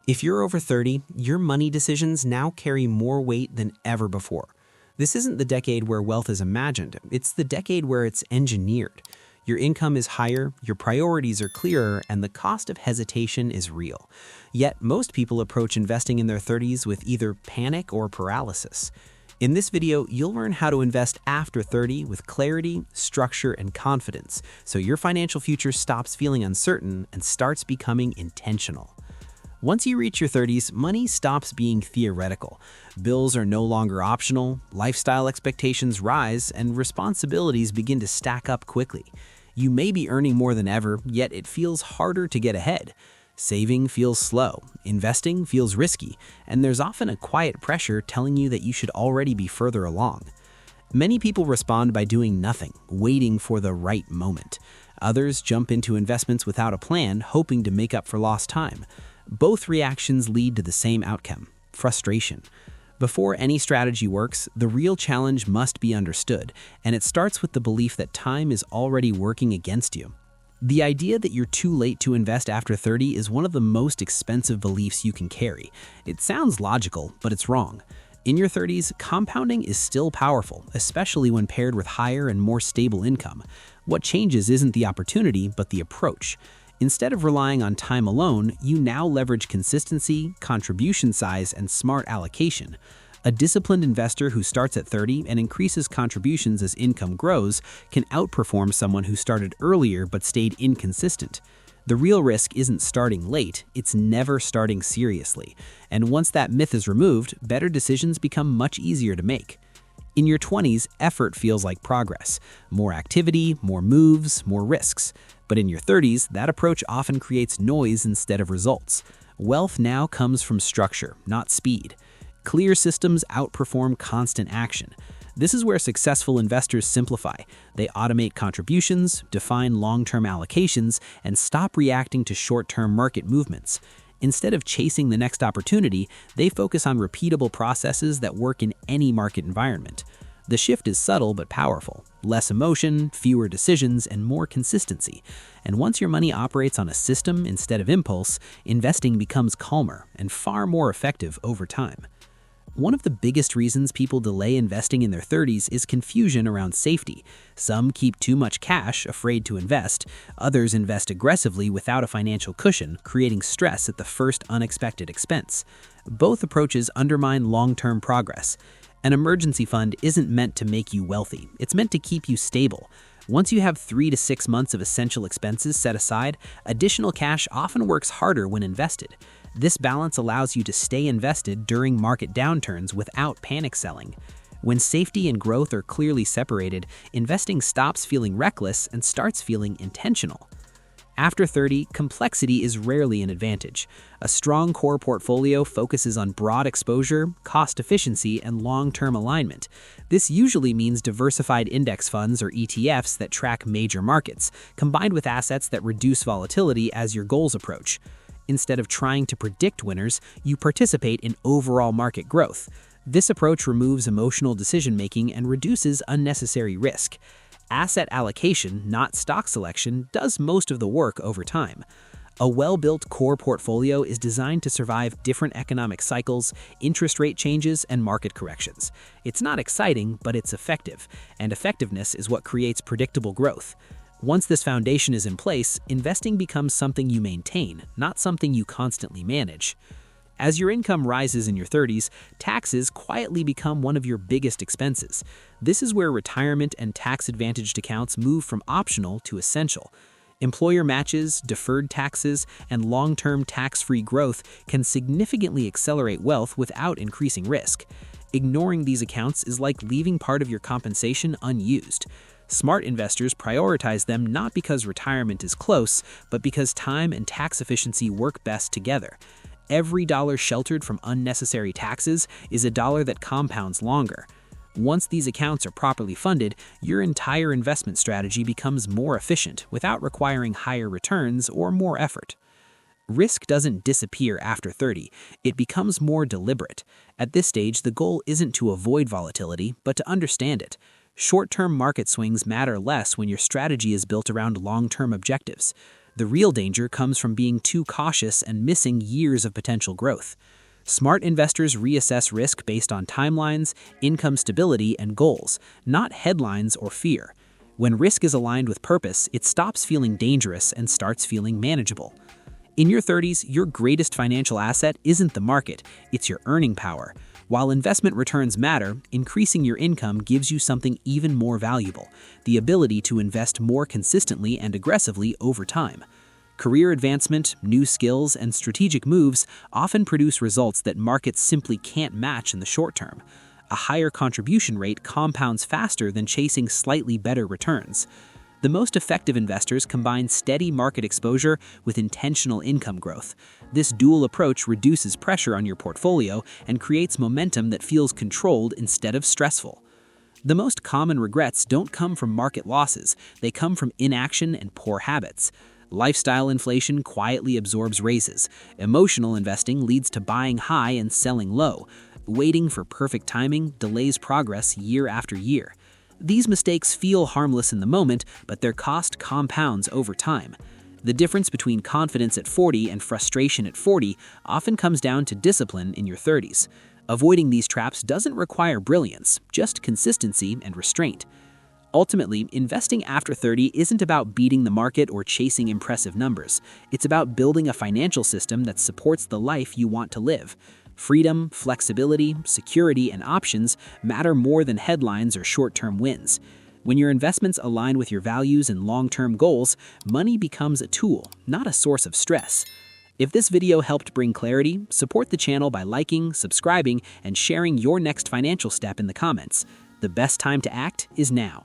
If you're over 30, your money decisions now carry more weight than ever before. This isn't the decade where wealth is imagined, it's the decade where it's engineered. Your income is higher, your priorities are clearer, and the cost of hesitation is real. Yet, most people approach investing in their 30s with either panic or paralysis. In this video, you'll learn how to invest after 30 with clarity, structure, and confidence, so your financial future stops feeling uncertain and starts becoming intentional. Once you reach your 30s, money stops being theoretical. Bills are no longer optional, lifestyle expectations rise, and responsibilities begin to stack up quickly. You may be earning more than ever, yet it feels harder to get ahead. Saving feels slow, investing feels risky, and there's often a quiet pressure telling you that you should already be further along. Many people respond by doing nothing, waiting for the right moment. Others jump into investments without a plan, hoping to make up for lost time. Both reactions lead to the same outcome: frustration. Before any strategy works, the real challenge must be understood, and it starts with the belief that time is already working against you. The idea that you're too late to invest after 30 is one of the most expensive beliefs you can carry. It sounds logical, but it's wrong. In your 30s, compounding is still powerful, especially when paired with higher and more stable income. What changes isn't the opportunity, but the approach. Instead of relying on time alone, you now leverage consistency, contribution size, and smart allocation. A disciplined investor who starts at 30 and increases contributions as income grows can outperform someone who started earlier but stayed inconsistent. The real risk isn't starting late, it's never starting seriously. And once that myth is removed, better decisions become much easier to make. In your 20s, effort feels like progress. More activity, more moves, more risks. But in your 30s, that approach often creates noise instead of results. Wealth now comes from structure, not speed. Clear systems outperform constant action. This is where successful investors simplify. They automate contributions, define long-term allocations, and stop reacting to short-term market movements. Instead of chasing the next opportunity, they focus on repeatable processes that work in any market environment. The shift is subtle but powerful. Less emotion, fewer decisions, and more consistency. And once your money operates on a system instead of impulse, investing becomes calmer and far more effective over time. One of the biggest reasons people delay investing in their 30s is confusion around safety. Some keep too much cash, afraid to invest. Others invest aggressively without a financial cushion, creating stress at the first unexpected expense. Both approaches undermine long-term progress. An emergency fund isn't meant to make you wealthy. It's meant to keep you stable. Once you have 3 to 6 months of essential expenses set aside, additional cash often works harder when invested. This balance allows you to stay invested during market downturns without panic selling. When safety and growth are clearly separated, investing stops feeling reckless and starts feeling intentional. After 30, complexity is rarely an advantage. A strong core portfolio focuses on broad exposure, cost efficiency, and long-term alignment. This usually means diversified index funds or ETFs that track major markets, combined with assets that reduce volatility as your goals approach. Instead of trying to predict winners, you participate in overall market growth. This approach removes emotional decision-making and reduces unnecessary risk. Asset allocation, not stock selection, does most of the work over time. A well-built core portfolio is designed to survive different economic cycles, interest rate changes, and market corrections. It's not exciting, but it's effective, and effectiveness is what creates predictable growth. Once this foundation is in place, investing becomes something you maintain, not something you constantly manage. As your income rises in your 30s, taxes quietly become one of your biggest expenses. This is where retirement and tax-advantaged accounts move from optional to essential. Employer matches, deferred taxes, and long-term tax-free growth can significantly accelerate wealth without increasing risk. Ignoring these accounts is like leaving part of your compensation unused. Smart investors prioritize them not because retirement is close, but because time and tax efficiency work best together. Every dollar sheltered from unnecessary taxes is a dollar that compounds longer. Once these accounts are properly funded, your entire investment strategy becomes more efficient without requiring higher returns or more effort. Risk doesn't disappear after 30, it becomes more deliberate. At this stage, the goal isn't to avoid volatility, but to understand it. Short-term market swings matter less when your strategy is built around long-term objectives. The real danger comes from being too cautious and missing years of potential growth. Smart investors reassess risk based on timelines, income stability, and goals, not headlines or fear. When risk is aligned with purpose, it stops feeling dangerous and starts feeling manageable. In your 30s, your greatest financial asset isn't the market, it's your earning power. While investment returns matter, increasing your income gives you something even more valuable: the ability to invest more consistently and aggressively over time. Career advancement, new skills, and strategic moves often produce results that markets simply can't match in the short term. A higher contribution rate compounds faster than chasing slightly better returns. The most effective investors combine steady market exposure with intentional income growth. This dual approach reduces pressure on your portfolio and creates momentum that feels controlled instead of stressful. The most common regrets don't come from market losses, they come from inaction and poor habits. Lifestyle inflation quietly absorbs raises. Emotional investing leads to buying high and selling low. Waiting for perfect timing delays progress year after year. These mistakes feel harmless in the moment, but their cost compounds over time. The difference between confidence at 40 and frustration at 40 often comes down to discipline in your 30s. Avoiding these traps doesn't require brilliance, just consistency and restraint. Ultimately, investing after 30 isn't about beating the market or chasing impressive numbers. It's about building a financial system that supports the life you want to live. Freedom, flexibility, security, and options matter more than headlines or short-term wins. When your investments align with your values and long-term goals, money becomes a tool, not a source of stress. If this video helped bring clarity, support the channel by liking, subscribing, and sharing your next financial step in the comments. The best time to act is now.